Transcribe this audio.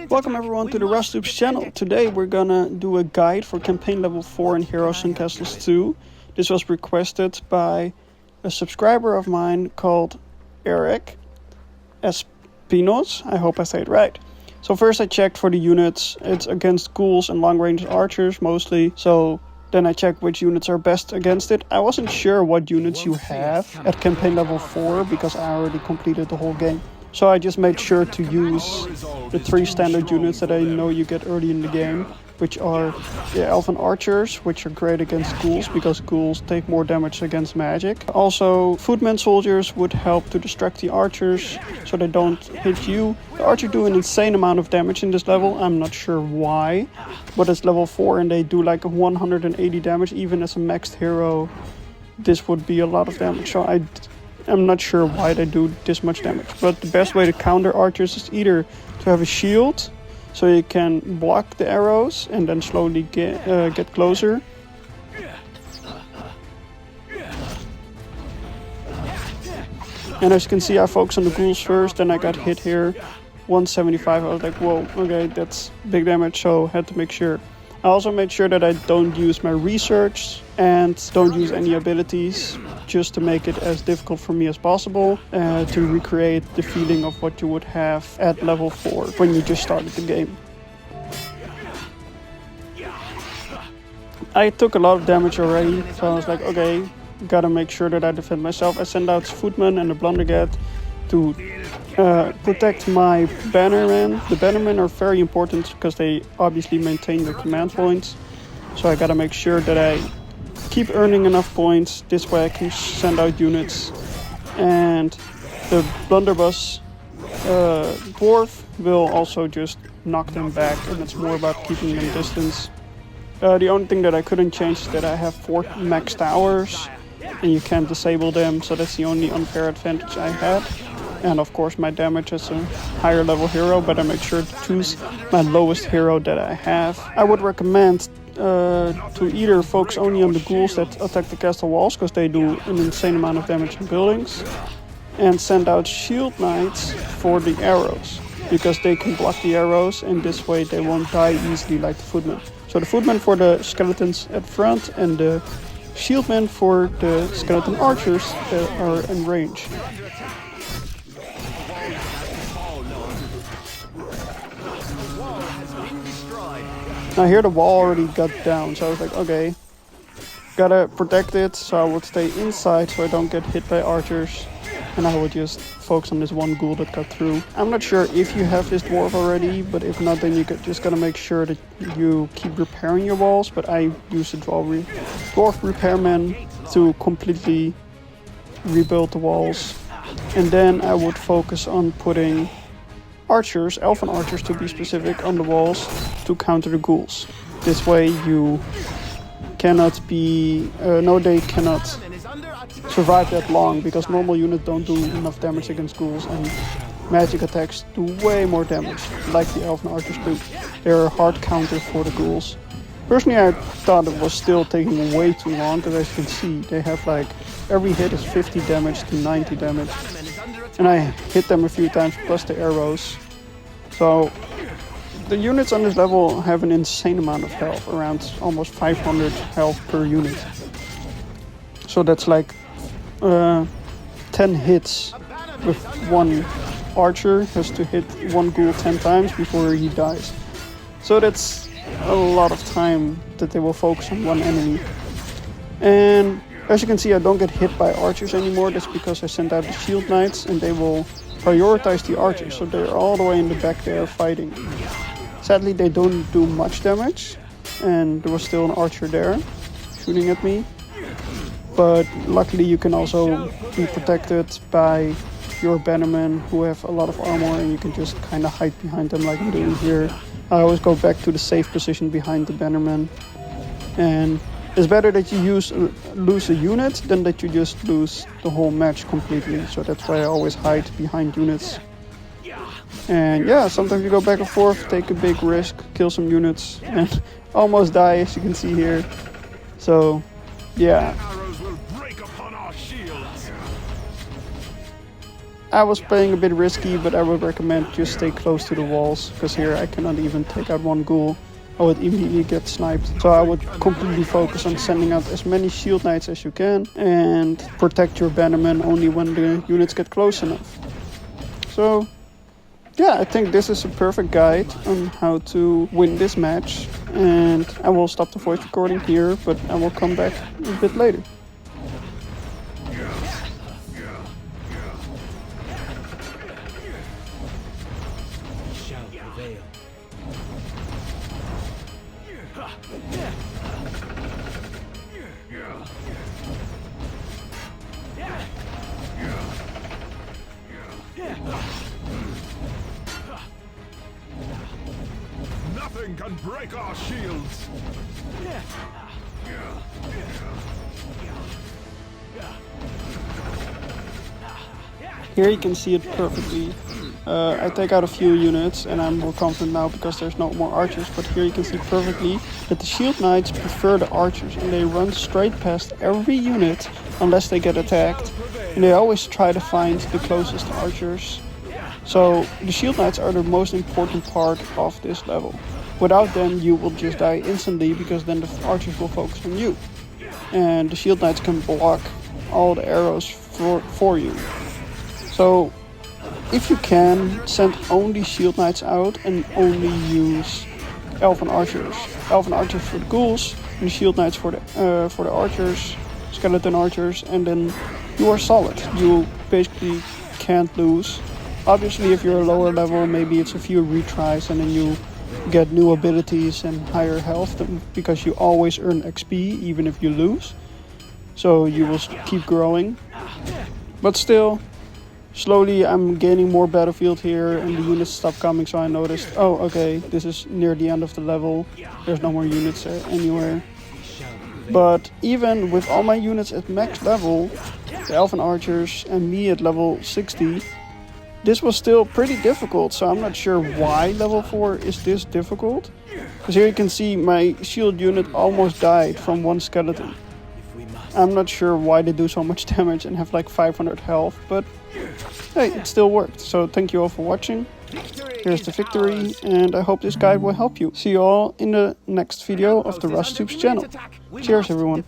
Welcome everyone to the Rustoops channel. Today we're gonna do a guide for campaign level 4 in Heroes and Castles 2. This was requested by a subscriber of mine called Eric Espinos. I hope I say it right. So first I checked for the units. It's against ghouls and long range archers mostly. So then I checked which units are best against it. I wasn't sure what units you have at campaign level 4 because I already completed the whole game. So I just made sure to use the 3 standard units that I know you get early in the game, which are the elven archers, which are great against ghouls because ghouls take more damage against magic. Also, footman soldiers would help to distract the archers so they don't hit you. The archers do an insane amount of damage in this level. I'm not sure why, but it's level 4 and they do like 180 damage. Even as a maxed hero, this would be a lot of damage. So I'm not sure why they do this much damage, but the best way to counter archers is either to have a shield, so you can block the arrows and then slowly get closer. And as you can see, I focus on the ghouls first, then I got hit here, 175. I was like, whoa, okay, that's big damage, so had to make sure. I also made sure that I don't use my research and don't use any abilities, just to make it as difficult for me as possible, to recreate the feeling of what you would have at level 4 when you just started the game. I took a lot of damage already, so I was like, okay, gotta make sure that I defend myself. I sent out Footman and the Blundergat to protect my bannermen. The bannermen are very important because they obviously maintain your command points. So I gotta make sure that I keep earning enough points. This way I can send out units. And the blunderbuss dwarf will also just knock them back, and it's more about keeping them distance. The only thing that I couldn't change is that I have 4 max towers and you can't disable them, so that's the only unfair advantage I had. And of course my damage as a higher level hero, but I make sure to choose my lowest hero that I have. I would recommend to either focus only on the ghouls that attack the castle walls, because they do an insane amount of damage in buildings, and send out shield knights for the arrows, because they can block the arrows and this way they won't die easily like the footmen. So the footmen for the skeletons at front and the shieldmen for the skeleton archers that are in range. Now here the wall already got down, so I was like, okay, gotta protect it, so I would stay inside so I don't get hit by archers, and I would just focus on this one ghoul that got through. I'm not sure if you have this dwarf already, but if not, then you just gotta make sure that you keep repairing your walls, but I use the dwarf repairman to completely rebuild the walls. And then I would focus on putting archers, elven archers to be specific, on the walls to counter the ghouls. This way you cannot be, they cannot survive that long, because normal units don't do enough damage against ghouls and magic attacks do way more damage, like the elven archers do. They're a hard counter for the ghouls. Personally, I thought it was still taking way too long, because as you can see, they have like, every hit is 50 damage to 90 damage. And I hit them a few times plus the arrows. So the units on this level have an insane amount of health, around almost 500 health per unit. So that's like 10 hits with one archer, has to hit one ghoul 10 times before he dies. So that's a lot of time that they will focus on one enemy. And as you can see, I don't get hit by archers anymore. That's because I sent out the shield knights and they will prioritize the archers. So they're all the way in the back there fighting. Sadly, they don't do much damage. And there was still an archer there shooting at me. But luckily you can also be protected by your bannermen who have a lot of armor, and you can just kind of hide behind them like I'm doing here. I always go back to the safe position behind the bannermen. And it's better that you lose a unit than that you just lose the whole match completely. So that's why I always hide behind units. And yeah, sometimes you go back and forth, take a big risk, kill some units, and almost die, as you can see here. So yeah. I was playing a bit risky, but I would recommend just stay close to the walls, because here I cannot even take out one ghoul. I would immediately get sniped. So I would completely focus on sending out as many shield knights as you can and protect your bannerman only when the units get close enough. So yeah, I think this is a perfect guide on how to win this match, and I will stop the voice recording here, but I will come back a bit later. Nothing can break our shields. Here you can see it perfectly. I take out a few units and I'm more confident now because there's no more archers, but here you can see perfectly that the shield knights prefer the archers and they run straight past every unit unless they get attacked, and they always try to find the closest archers. So the shield knights are the most important part of this level. Without them you will just die instantly, because then the archers will focus on you, and the shield knights can block all the arrows for you. So if you can, send only shield knights out and only use elven archers. Elven archers for the ghouls and the shield knights for the archers, skeleton archers, and then you are solid. You basically can't lose. Obviously if you're a lower level, maybe it's a few retries and then you get new abilities and higher health, because you always earn XP even if you lose. So you will keep growing. But still, slowly I'm gaining more battlefield here and the units stop coming, so I noticed, oh okay, this is near the end of the level. There's no more units anywhere. But even with all my units at max level, the elven archers and me at level 60, this was still pretty difficult, so I'm not sure why level 4 is this difficult. Because here you can see my shield unit almost died from one skeleton. I'm not sure why they do so much damage and have like 500 health, but hey, it still worked. So thank you all for watching. Here's the victory, and I hope this guide will help you. See you all in the next video of the RustTubes channel. Cheers everyone.